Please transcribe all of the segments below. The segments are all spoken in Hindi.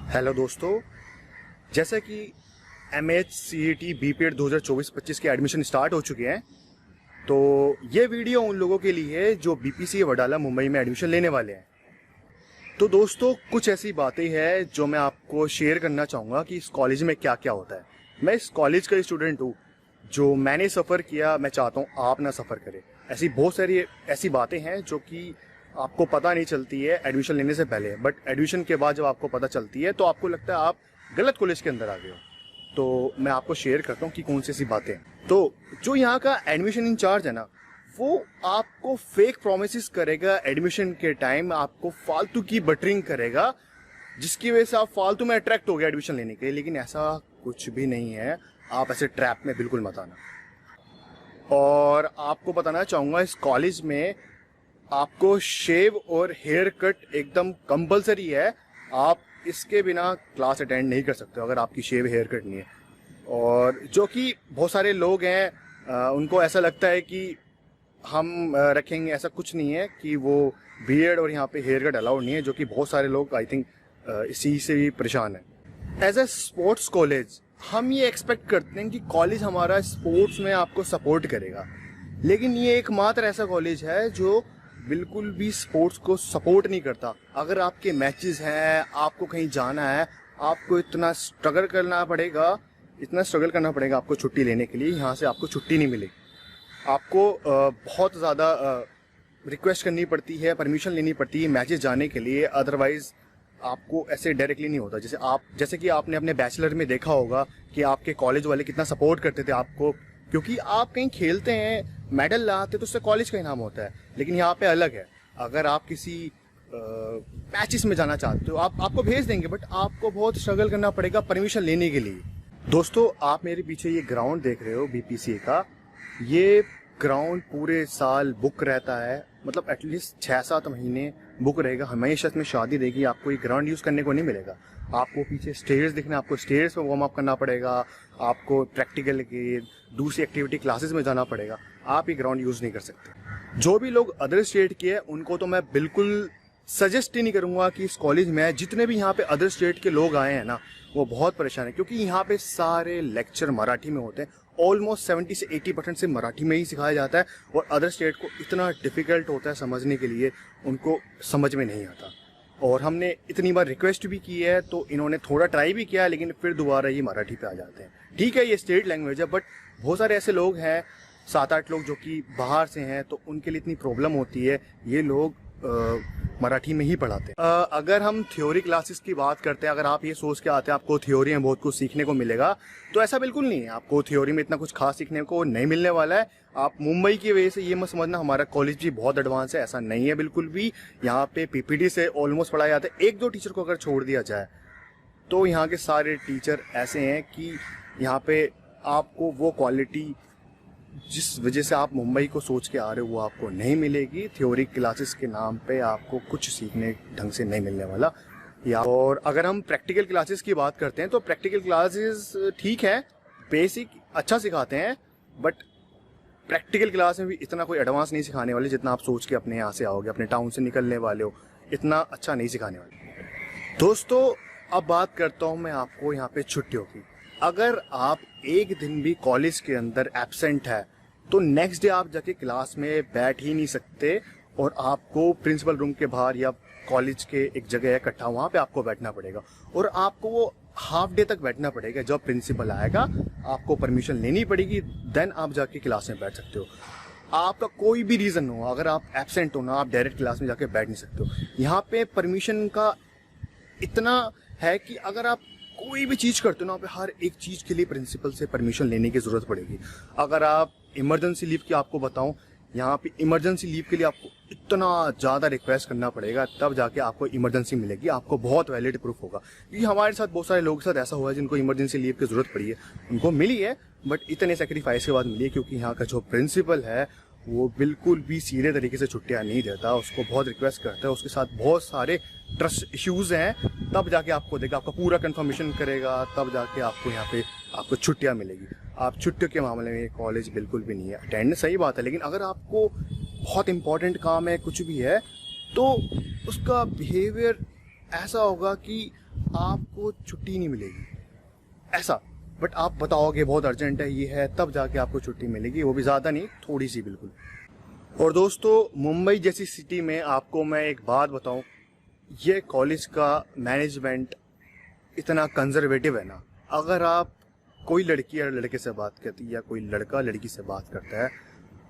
हेलो दोस्तों, जैसा कि MHCET BPED 2024-25 के एडमिशन स्टार्ट हो चुके हैं, तो ये वीडियो उन लोगों के लिए है जो BPCA वडाला मुंबई में एडमिशन लेने वाले हैं। तो दोस्तों, कुछ ऐसी बातें हैं जो मैं आपको शेयर करना चाहूँगा कि इस कॉलेज में क्या क्या होता है। मैं इस कॉलेज का स्टूडेंट हूँ, जो मैंने सफ़र किया, मैं चाहता हूँ आप ना सफ़र करें। ऐसी बहुत सारी ऐसी बातें हैं जो कि आपको पता नहीं चलती है एडमिशन लेने से पहले, बट एडमिशन के बाद जब आपको पता चलती है तो आपको लगता है आप गलत कॉलेज के अंदर आ गए हो। तो मैं आपको शेयर करता हूँ कि कौन सी ऐसी बातें हैं। तो जो यहाँ का एडमिशन इंचार्ज है ना, वो आपको फेक प्रोमिस करेगा एडमिशन के टाइम, आपको फालतू की बटरिंग करेगा, जिसकी वजह से आप फालतू में अट्रैक्ट हो गए एडमिशन लेने के लिए। लेकिन ऐसा कुछ भी नहीं है, आप ऐसे ट्रैप में बिल्कुल मत आना। और आपको बताना चाहूँगा, इस कॉलेज में आपको शेव और हेयर कट एकदम कंपलसरी है। आप इसके बिना क्लास अटेंड नहीं कर सकते अगर आपकी शेव हेयर कट नहीं है। और जो कि बहुत सारे लोग हैं, उनको ऐसा लगता है कि हम रखेंगे, ऐसा कुछ नहीं है कि वो बियर्ड और यहाँ पे हेयर कट अलाउड नहीं है, जो कि बहुत सारे लोग आई थिंक इसी से भी परेशान है। एज ए स्पोर्ट्स कॉलेज हम ये एक्सपेक्ट करते हैं कि कॉलेज हमारा स्पोर्ट्स में आपको सपोर्ट करेगा, लेकिन ये एकमात्र ऐसा कॉलेज है जो बिल्कुल भी स्पोर्ट्स को सपोर्ट नहीं करता। अगर आपके मैचेस हैं, आपको कहीं जाना है, आपको इतना स्ट्रगल करना पड़ेगा आपको छुट्टी लेने के लिए। यहाँ से आपको छुट्टी नहीं मिलेगी, आपको बहुत ज़्यादा रिक्वेस्ट करनी पड़ती है, परमिशन लेनी पड़ती है मैचेस जाने के लिए। अदरवाइज आपको ऐसे डायरेक्टली नहीं होता। जैसे कि आपने अपने बैचलर में देखा होगा कि आपके कॉलेज वाले कितना सपोर्ट करते थे आपको, क्योंकि आप कहीं खेलते हैं, मेडल लाते तो उससे कॉलेज का इनाम होता है। लेकिन यहाँ पे अलग है, अगर आप किसी मैचेस में जाना चाहते हो, आपको भेज देंगे, बट आपको बहुत स्ट्रगल करना पड़ेगा परमिशन लेने के लिए। दोस्तों, आप मेरे पीछे ये ग्राउंड देख रहे हो BPCA का, ये ग्राउंड पूरे साल बुक रहता है, मतलब एटलीस्ट 6-7 महीने बुक रहेगा। हमेशा इसमें शादी रहेगी, आपको ये ग्राउंड यूज़ करने को नहीं मिलेगा। आपको पीछे स्टेयर्स दिखना, आपको स्टेयर्स पे वार्म अप करना पड़ेगा, आपको प्रैक्टिकल के दूसरी एक्टिविटी क्लासेस में जाना पड़ेगा। आप ये ग्राउंड यूज़ नहीं कर सकते। जो भी लोग अदर स्टेट के हैं उनको तो मैं बिल्कुल सजेस्ट ही नहीं करूँगा कि इस कॉलेज में, जितने भी यहाँ पे अदर स्टेट के लोग आए हैं ना, वो बहुत परेशान है, क्योंकि यहाँ पे सारे लेक्चर मराठी में होते हैं। ऑलमोस्ट 70 से 80% से मराठी में ही सिखाया जाता है, और अदर स्टेट को इतना डिफ़िकल्ट होता है समझने के लिए, उनको समझ में नहीं आता। और हमने इतनी बार रिक्वेस्ट भी की है, तो इन्होंने थोड़ा ट्राई भी किया है, लेकिन फिर दोबारा ये मराठी पे आ जाते हैं। ठीक है, ये स्टेट लैंग्वेज है, बट बहुत सारे ऐसे लोग हैं, 7-8 लोग जो कि बाहर से हैं, तो उनके लिए इतनी प्रॉब्लम होती है, ये लोग मराठी में ही पढ़ाते हैं। अगर हम थ्योरी क्लासेस की बात करते हैं, अगर आप ये सोच के आते हैं आपको थ्योरी में बहुत कुछ सीखने को मिलेगा, तो ऐसा बिल्कुल नहीं है। आपको थ्योरी में इतना कुछ खास सीखने को नहीं मिलने वाला है। आप मुंबई की वजह से ये मत समझना हमारा कॉलेज भी बहुत एडवांस है, ऐसा नहीं है बिल्कुल भी। यहाँ पे PPT से ऑलमोस्ट पढ़ाया जाता है। 1-2 टीचर को अगर छोड़ दिया जाए तो यहाँ के सारे टीचर ऐसे हैं कि यहाँ पे आपको वो क्वालिटी जिस वजह से आप मुंबई को सोच के आ रहे हो वो आपको नहीं मिलेगी। थ्योरी क्लासेस के नाम पे आपको कुछ सीखने ढंग से नहीं मिलने वाला। और अगर हम प्रैक्टिकल क्लासेस की बात करते हैं, तो प्रैक्टिकल क्लासेस ठीक है, बेसिक अच्छा सिखाते हैं, बट प्रैक्टिकल क्लास में भी इतना कोई एडवांस नहीं सिखाने वाले जितना आप सोच के अपने यहाँ से आओगे, अपने टाउन से निकलने वाले हो, इतना अच्छा नहीं सिखाने वाले। दोस्तों, अब बात करता हूँ मैं आपको यहाँ पे छुट्टियों की। अगर आप एक दिन भी कॉलेज के अंदर एब्सेंट है, तो नेक्स्ट डे आप जाके क्लास में बैठ ही नहीं सकते, और आपको प्रिंसिपल रूम के बाहर या कॉलेज के एक जगह है इकट्ठा, वहाँ पे आपको बैठना पड़ेगा, और आपको वो हाफ डे तक बैठना पड़ेगा। जब प्रिंसिपल आएगा आपको परमिशन लेनी पड़ेगी, देन आप जाके क्लास में बैठ सकते हो। आपका कोई भी रीज़न हो, अगर आप एब्सेंट हो ना, आप डायरेक्ट क्लास में जाके बैठ नहीं सकते हो। यहाँ पे परमिशन का इतना है कि अगर आप कोई भी चीज़ करते हो ना, पे हर एक चीज़ के लिए प्रिंसिपल से परमिशन लेने की ज़रूरत पड़ेगी। अगर आप इमरजेंसी लीव की आपको बताऊं, यहाँ पे इमरजेंसी लीव के लिए आपको इतना ज़्यादा रिक्वेस्ट करना पड़ेगा, तब जाके आपको इमरजेंसी मिलेगी, आपको बहुत वैलिड प्रूफ होगा। क्योंकि हमारे साथ बहुत सारे लोगों के साथ ऐसा हुआ है जिनको इमरजेंसी लीव की ज़रूरत पड़ी है, उनको मिली है, बट इतने सेक्रीफाइस के बाद मिली है, क्योंकि यहाँ का जो प्रिंसिपल है वो बिल्कुल भी सीधे तरीके से छुट्टियाँ नहीं देता, उसको बहुत रिक्वेस्ट करता है, उसके साथ बहुत सारे ट्रस्ट इश्यूज़ हैं, तब जाके आपको देगा, आपका पूरा कंफर्मेशन करेगा, तब जाके आपको यहाँ पे आपको छुट्टियाँ मिलेगी। आप छुट्टियों के मामले में कॉलेज बिल्कुल भी नहीं है। अटेंडेंस सही बात है, लेकिन अगर आपको बहुत इंपॉर्टेंट काम है, कुछ भी है, तो उसका बिहेवियर ऐसा होगा कि आपको छुट्टी नहीं मिलेगी ऐसा। बट आप बताओगे बहुत अर्जेंट है, ये है, तब जाके आपको छुट्टी मिलेगी, वो भी ज़्यादा नहीं, थोड़ी सी बिल्कुल। और दोस्तों, मुंबई जैसी सिटी में आपको मैं एक बात बताऊं, ये कॉलेज का मैनेजमेंट इतना कंजर्वेटिव है ना। अगर आप कोई लड़की या लड़के से बात करती है या कोई लड़का लड़की से बात करता है,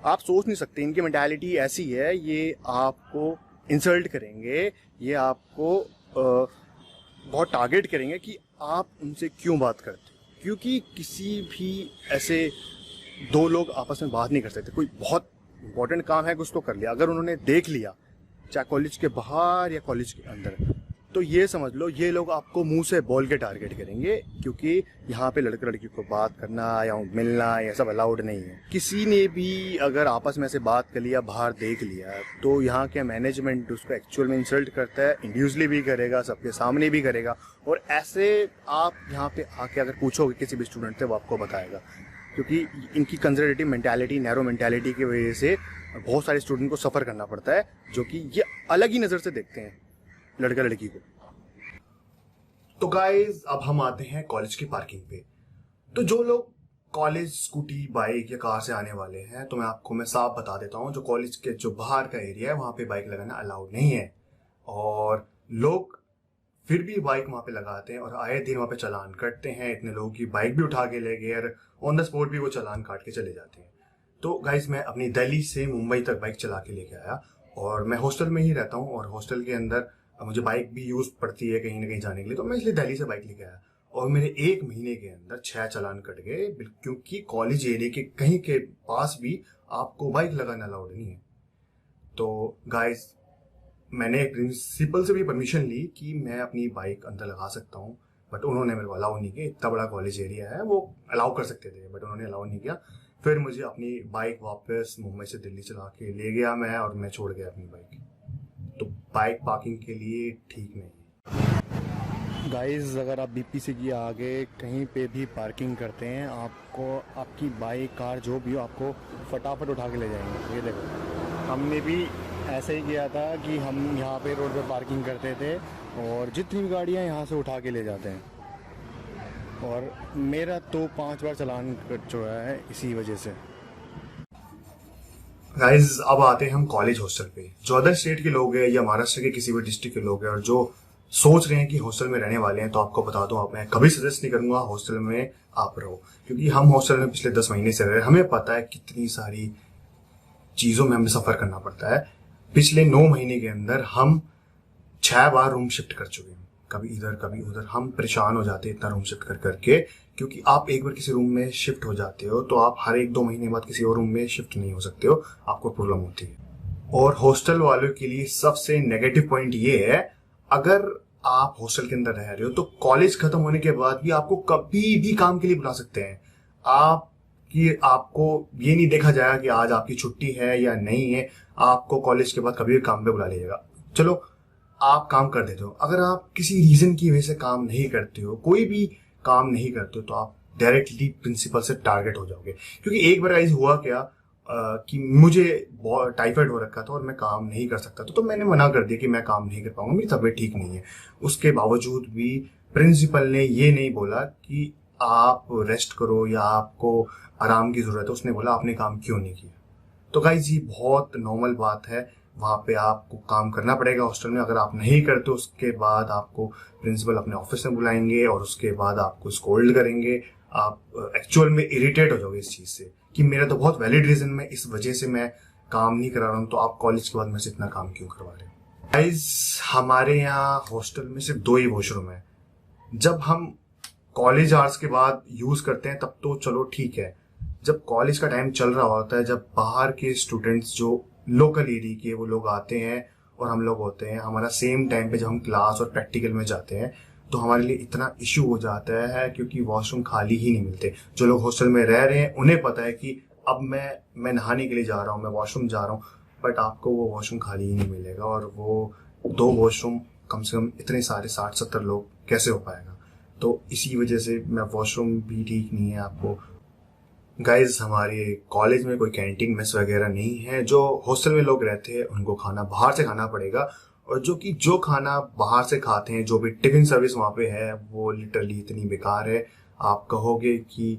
आप सोच नहीं सकते, इनकी मेंटालिटी ऐसी है, ये आपको इंसल्ट करेंगे, ये आपको बहुत टारगेट करेंगे कि आप उनसे क्यों बात करते। क्योंकि किसी भी ऐसे दो लोग आपस में बात नहीं कर सकते। कोई बहुत इंपॉर्टेंट काम है कुछ तो कर लिया, अगर उन्होंने देख लिया चाहे कॉलेज के बाहर या कॉलेज के अंदर, तो ये समझ लो ये लोग आपको मुंह से बोल के टारगेट करेंगे। क्योंकि यहाँ पे लड़के लड़की को बात करना या मिलना ये सब अलाउड नहीं है। किसी ने भी अगर आपस में से बात कर लिया, बाहर देख लिया, तो यहाँ के मैनेजमेंट उसको एक्चुअल में इंसल्ट करता है, इंड्यूसली भी करेगा, सबके सामने भी करेगा। और ऐसे आप यहाँ पे आके अगर पूछोगे किसी भी स्टूडेंट से, वो आपको बताएगा। क्योंकि इनकी कंजर्वेटिव मेंटालिटी, नैरो मेंटालिटी की वजह से बहुत सारे स्टूडेंट को सफ़र करना पड़ता है, जो कि ये अलग ही नज़र से देखते हैं लड़का लड़की को। तो गाइस, अब हम आते हैं कॉलेज की पार्किंग पे। तो जो लोग कॉलेज स्कूटी, बाइक या कार से आने वाले हैं, तो मैं साफ बता देता हूँ, जो कॉलेज के जो बाहर का एरिया है वहाँ पे बाइक लगाना अलाउड नहीं है। और लोग फिर भी बाइक वहाँ पे लगाते हैं और आए दिन वहाँ पे चालान कटते हैं। इतने लोगों की बाइक भी उठा के ले गए और ऑन द स्पॉट भी वो चालान काट के चले जाते हैं। तो गाइस, मैं अपनी दिल्ली से मुंबई तक बाइक चला के लेके आया, और मैं हॉस्टल में ही रहता हूँ, और हॉस्टल के अंदर मुझे बाइक भी यूज पड़ती है कहीं ना कहीं जाने के लिए। तो मैं इसलिए दिल्ली से बाइक लेके आया, और मेरे 1 महीने के अंदर 6 चालान कट गए, क्योंकि कॉलेज एरिया के कहीं के पास भी आपको बाइक लगाना अलाउड नहीं है। तो गाइस, मैंने प्रिंसिपल से भी परमिशन ली कि मैं अपनी बाइक अंदर लगा सकता हूँ, बट उन्होंने मेरे को अलाउ नहीं किया। इतना बड़ा कॉलेज एरिया है, वो अलाउ कर सकते थे, बट उन्होंने अलाउ नहीं किया। फिर मुझे अपनी बाइक वापस मुंबई से दिल्ली चला के ले गया मैं, और मैं छोड़ गया अपनी बाइक। तो बाइक पार्किंग के लिए ठीक नहीं है। गाइस, अगर आप बीपीसी के आगे कहीं पे भी पार्किंग करते हैं, आपको आपकी बाइक, कार जो भी हो, आपको फटाफट उठा के ले जाएंगे। ये देखो, हमने भी ऐसे ही किया था कि हम यहाँ पे रोड पे पार्किंग करते थे, और जितनी भी गाड़ियाँ यहाँ से उठा के ले जाते हैं। और मेरा तो 5 बार चालान कट चुका है इसी वजह से। गाइस, अब आते हैं हम कॉलेज हॉस्टल पे। जो अदर स्टेट के लोग हैं या महाराष्ट्र के किसी भी डिस्ट्रिक्ट के लोग हैं और जो सोच रहे हैं कि हॉस्टल में रहने वाले हैं, तो आपको बता दूं, मैं कभी सजेस्ट नहीं करूंगा हॉस्टल में आप रहो। क्योंकि हम हॉस्टल में पिछले 10 महीने से रह रहे हैं, हमें पता है कितनी सारी चीज़ों में हमें सफ़र करना पड़ता है। पिछले 9 महीने के अंदर हम 6 बार रूम शिफ्ट कर चुके हैं, कभी इधर कभी उधर। हम परेशान हो जाते हैं इतना रूम शिफ्ट कर करके, क्योंकि आप एक बार किसी रूम में शिफ्ट हो जाते हो तो आप हर 1-2 महीने बाद किसी और रूम में शिफ्ट नहीं हो सकते हो, आपको प्रॉब्लम होती है। और हॉस्टल वालों के लिए सबसे नेगेटिव पॉइंट ये है, अगर आप हॉस्टल के अंदर रह रहे हो तो कॉलेज खत्म होने के बाद भी आपको कभी भी काम के लिए बुला सकते हैं। आपको ये नहीं देखा जाएगा कि आज आपकी छुट्टी है या नहीं है, आपको कॉलेज के बाद कभी भी काम पे बुला लीजिएगा। चलो, आप काम कर देते हो, अगर आप किसी रीजन की वजह से काम नहीं करते हो, कोई भी काम नहीं करते हो, तो आप डायरेक्टली प्रिंसिपल से टारगेट हो जाओगे। क्योंकि एक बार ऐसा हुआ क्या कि मुझे टाइफाइड हो रखा था और मैं काम नहीं कर सकता था, तो मैंने मना कर दिया कि मैं काम नहीं कर पाऊंगा, मेरी तबीयत ठीक नहीं है। उसके बावजूद भी प्रिंसिपल ने ये नहीं बोला कि आप रेस्ट करो या आपको आराम की जरूरत है, उसने बोला आपने काम क्यों नहीं किया। तो गाइस, ये बहुत नॉर्मल बात है, वहाँ पे आपको काम करना पड़ेगा हॉस्टल में। अगर आप नहीं करते, उसके बाद आपको प्रिंसिपल अपने ऑफिस में बुलाएंगे और उसके बाद आपको स्कोल्ड करेंगे। आप एक्चुअल में इरिटेट हो जाओगे इस चीज़ से कि मेरा तो बहुत वैलिड रीज़न में इस वजह से मैं काम नहीं करा रहा हूँ, तो आप कॉलेज के बाद मेरे से इतना काम क्यों करवा रहे हो। गाइस, हमारे यहाँ हॉस्टल में सिर्फ 2 ही वॉशरूम है। जब हम कॉलेज आवर्स के बाद यूज़ करते हैं तब तो चलो ठीक है, जब कॉलेज का टाइम चल रहा होता है, जब बाहर के स्टूडेंट्स जो लोकल एरिया के वो लोग आते हैं और हम लोग होते हैं, हमारा सेम टाइम पे जब हम क्लास और प्रैक्टिकल में जाते हैं, तो हमारे लिए इतना इश्यू हो जाता है क्योंकि वॉशरूम खाली ही नहीं मिलते। जो लोग हॉस्टल में रह रहे हैं उन्हें पता है कि अब मैं नहाने के लिए जा रहा हूँ, मैं वॉशरूम जा रहा हूँ, बट आपको वो वॉशरूम खाली ही नहीं मिलेगा। और वो 2 वॉशरूम कम से कम इतने सारे 60-70 लोग कैसे हो पाएगा। तो इसी वजह से मैं वॉशरूम भी ठीक नहीं है आपको। गाइज, हमारे कॉलेज में कोई कैंटीन मेस वगैरह नहीं है। जो हॉस्टल में लोग रहते हैं उनको खाना बाहर से खाना पड़ेगा, और जो खाना बाहर से खाते हैं, जो भी टिफिन सर्विस वहाँ पे है, वो लिटरली इतनी बेकार है, आप कहोगे कि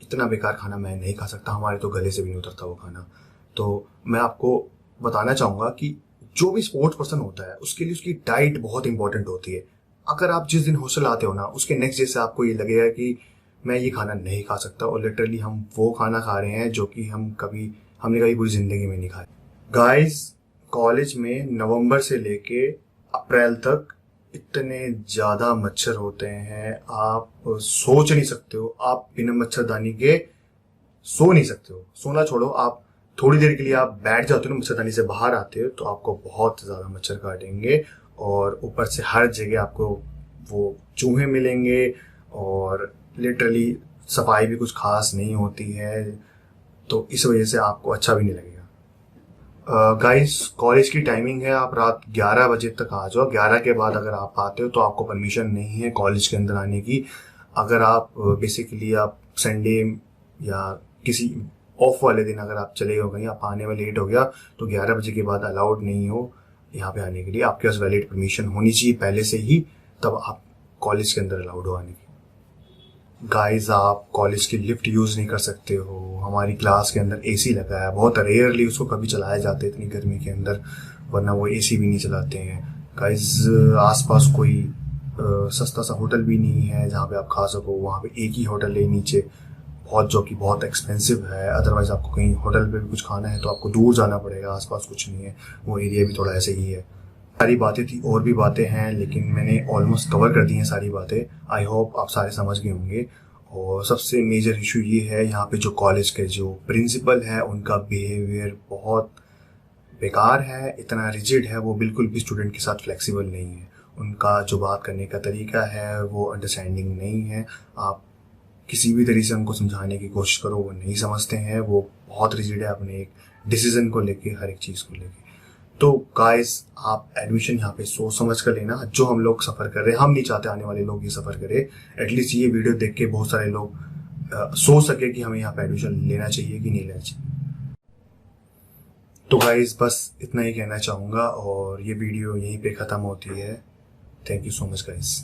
इतना बेकार खाना मैं नहीं खा सकता, हमारे तो गले से भी नहीं उतरता वो खाना। तो मैं आपको बताना चाहूँगा कि जो भी स्पोर्ट्स पर्सन होता है उसके लिए उसकी डाइट बहुत इंपॉर्टेंट होती है। अगर आप जिस दिन हॉस्टल आते हो ना, उसके नेक्स्ट डे से आपको ये लगेगा कि मैं ये खाना नहीं खा सकता, और लिटरली हम वो खाना खा रहे हैं जो कि हमने कभी पूरी ज़िंदगी में नहीं खाया। गाइस, कॉलेज में नवंबर से लेके अप्रैल तक इतने ज़्यादा मच्छर होते हैं, आप सोच नहीं सकते हो। आप बिना मच्छरदानी के सो नहीं सकते हो। सोना छोड़ो, आप थोड़ी देर के लिए आप बैठ जाते हो ना, मच्छरदानी से बाहर आते हो तो आपको बहुत ज़्यादा मच्छर काटेंगे, और ऊपर से हर जगह आपको वो चूहे मिलेंगे, और लिटरली सफाई भी कुछ खास नहीं होती है, तो इस वजह से आपको अच्छा भी नहीं लगेगा। गाइस, कॉलेज की टाइमिंग है, आप रात 11 बजे तक आ जाओ। 11 के बाद अगर आप आते हो तो आपको परमिशन नहीं है कॉलेज के अंदर आने की। अगर आप बेसिकली आप संडे या किसी ऑफ वाले दिन अगर आप चले हो गए, आप आने में लेट हो गया, तो 11 बजे के बाद अलाउड नहीं हो यहाँ पे आने के लिए। आपके पास वैलिड परमिशन होनी चाहिए पहले से ही, तब आप कॉलेज के अंदर अलाउड हो आने की। गाइस, आप कॉलेज की लिफ्ट यूज़ नहीं कर सकते हो। हमारी क्लास के अंदर एसी लगा है, बहुत रेयरली उसको कभी चलाया जाता है इतनी गर्मी के अंदर, वरना वो एसी भी नहीं चलाते हैं। गाइस, आसपास कोई सस्ता सा होटल भी नहीं है जहाँ पे आप खा सको। वहाँ पे एक ही होटल है नीचे, जो कि बहुत एक्सपेंसिव है। अदरवाइज़ आपको कहीं होटल पे भी कुछ खाना है तो आपको दूर जाना पड़ेगा, आसपास कुछ नहीं है। वो एरिया भी थोड़ा ऐसे ही है। सारी बातें थी, और भी बातें हैं, लेकिन मैंने ऑलमोस्ट कवर कर दी हैं सारी बातें। आई होप आप सारे समझ गए होंगे। और सबसे मेजर इशू ये है, यहाँ पे जो कॉलेज के जो प्रिंसिपल है उनका बिहेवियर बहुत बेकार है, इतना रिजिड है, वो बिल्कुल भी स्टूडेंट के साथ फ्लेक्सिबल नहीं है। उनका जो बात करने का तरीका है वो अंडरस्टैंडिंग नहीं है। आप किसी भी तरीके से उनको समझाने की कोशिश करो, वो नहीं समझते हैं। वो बहुत रिजिड है अपने एक डिसीजन को लेके, हर एक चीज़ को लेके। तो गाइस, आप एडमिशन यहाँ पे सोच समझ कर लेना। जो हम लोग सफ़र कर रहे हैं, हम नहीं चाहते आने वाले लोग ये सफ़र करें। एटलीस्ट ये वीडियो देख के बहुत सारे लोग सोच सके कि हमें यहाँ पे एडमिशन लेना चाहिए कि नहीं लेना चाहिए। तो गाइस, बस इतना ही कहना चाहूँगा, और ये वीडियो यहीं पे ख़त्म होती है। Thank you so much guys.